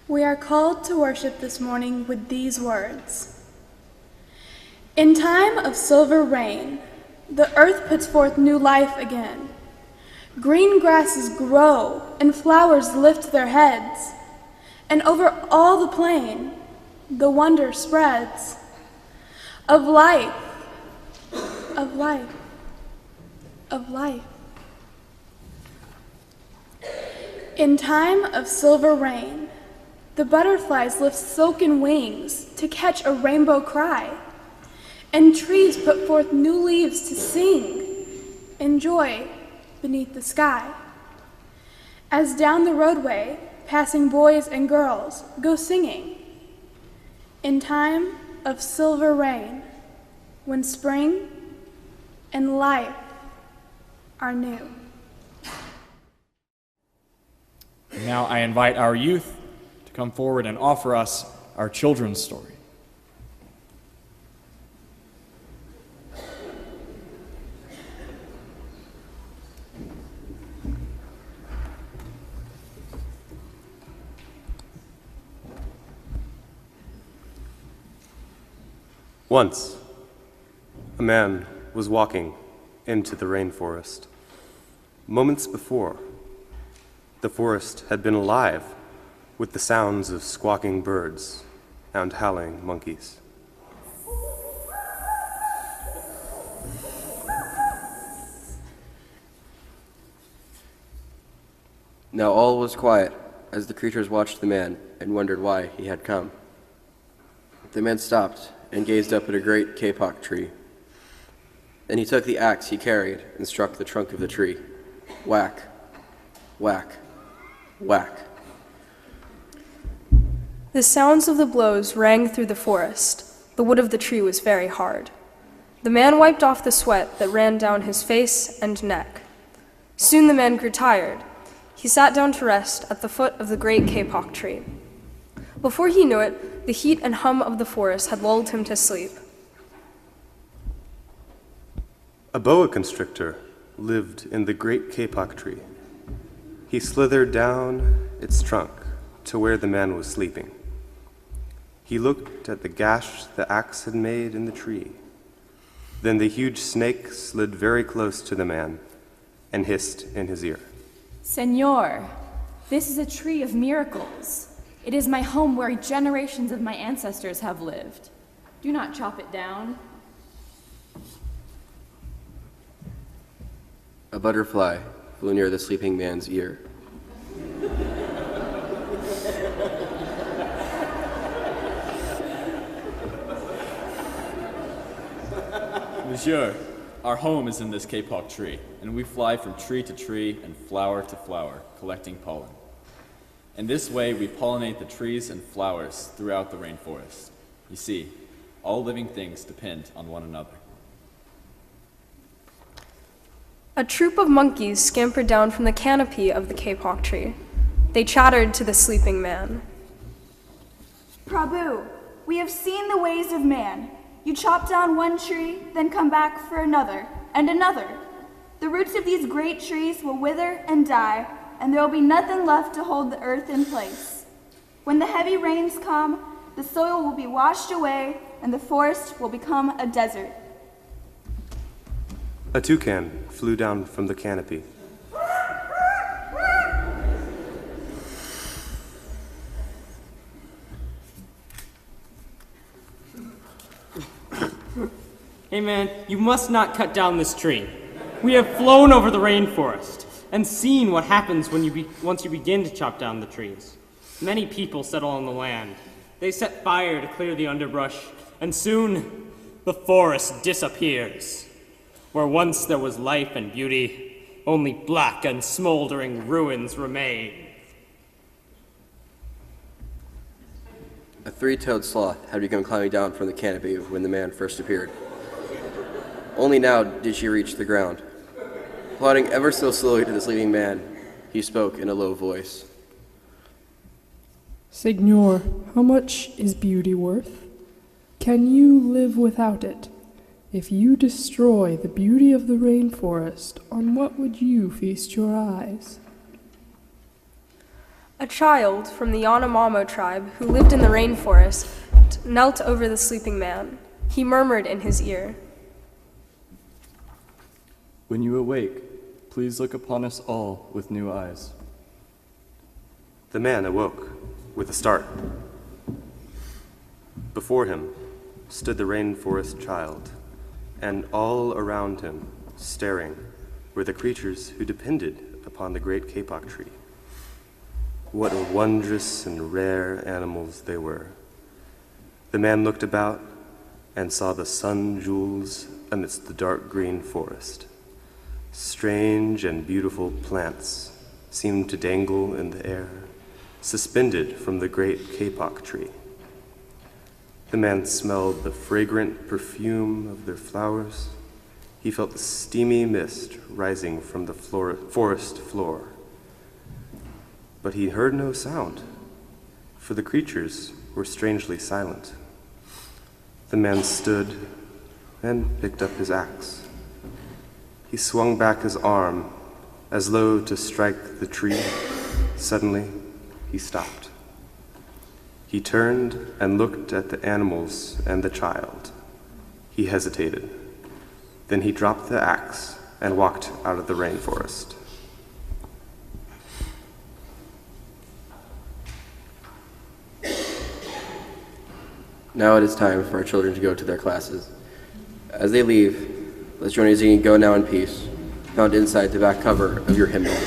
We are called to worship this morning with these words. In time of silver rain, the earth puts forth new life again. Green grasses grow and flowers lift their heads, and over all the plain, the wonder spreads of life, of life, of life. In time of silver rain, the butterflies lift silken wings to catch a rainbow cry, and trees put forth new leaves to sing in joy beneath the sky. As down the roadway, passing boys and girls go singing, in time of silver rain, when spring and life are new. And now I invite our youth to come forward and offer us our children's story. Once, a man was walking into the rainforest. Moments before, the forest had been alive with the sounds of squawking birds and howling monkeys. Now all was quiet as the creatures watched the man and wondered why he had come. The man stopped and gazed up at a great kapok tree. Then he took the axe he carried and struck the trunk of the tree. Whack, whack, whack. The sounds of the blows rang through the forest. The wood of the tree was very hard. The man wiped off the sweat that ran down his face and neck. Soon the man grew tired. He sat down to rest at the foot of the great kapok tree. Before he knew it, the heat and hum of the forest had lulled him to sleep. A boa constrictor lived in the great kapok tree. He slithered down its trunk to where the man was sleeping. He looked at the gash the axe had made in the tree. Then the huge snake slid very close to the man and hissed in his ear. Senor, this is a tree of miracles. It is my home where generations of my ancestors have lived. Do not chop it down. A butterfly flew near the sleeping man's ear. Monsieur, our home is in this kapok tree, and we fly from tree to tree and flower to flower, collecting pollen. In this way, we pollinate the trees and flowers throughout the rainforest. You see, all living things depend on one another. A troop of monkeys scampered down from the canopy of the kapok tree. They chattered to the sleeping man. Prabhu, we have seen the ways of man. You chop down one tree, then come back for another, and another. The roots of these great trees will wither and die, and there will be nothing left to hold the earth in place. When the heavy rains come, the soil will be washed away, and the forest will become a desert. A toucan flew down from the canopy. Hey man, you must not cut down this tree. We have flown over the rainforest and seen what happens when once you begin to chop down the trees. Many people settle on the land. They set fire to clear the underbrush, and soon the forest disappears. Where once there was life and beauty, only black and smoldering ruins remain. A three-toed sloth had begun climbing down from the canopy when the man first appeared. Only now did she reach the ground. Plodding ever so slowly to the sleeping man, he spoke in a low voice. Signor, how much is beauty worth? Can you live without it? If you destroy the beauty of the rainforest, on what would you feast your eyes? A child from the Yanomamo tribe who lived in the rainforest knelt over the sleeping man. He murmured in his ear, "When you awake, please look upon us all with new eyes." The man awoke with a start. Before him stood the rainforest child, and all around him, staring, were the creatures who depended upon the great kapok tree. What wondrous and rare animals they were. The man looked about and saw the sun jewels amidst the dark green forest. Strange and beautiful plants seemed to dangle in the air, suspended from the great kapok tree. The man smelled the fragrant perfume of their flowers. He felt the steamy mist rising from the forest floor. But he heard no sound, for the creatures were strangely silent. The man stood and picked up his axe. He swung back his arm as though to strike the tree. Suddenly, he stopped. He turned and looked at the animals and the child. He hesitated. Then he dropped the axe and walked out of the rainforest. Now it is time for our children to go to their classes. As they leave, let's join as you can go now in peace, found inside the back cover of your hymnal.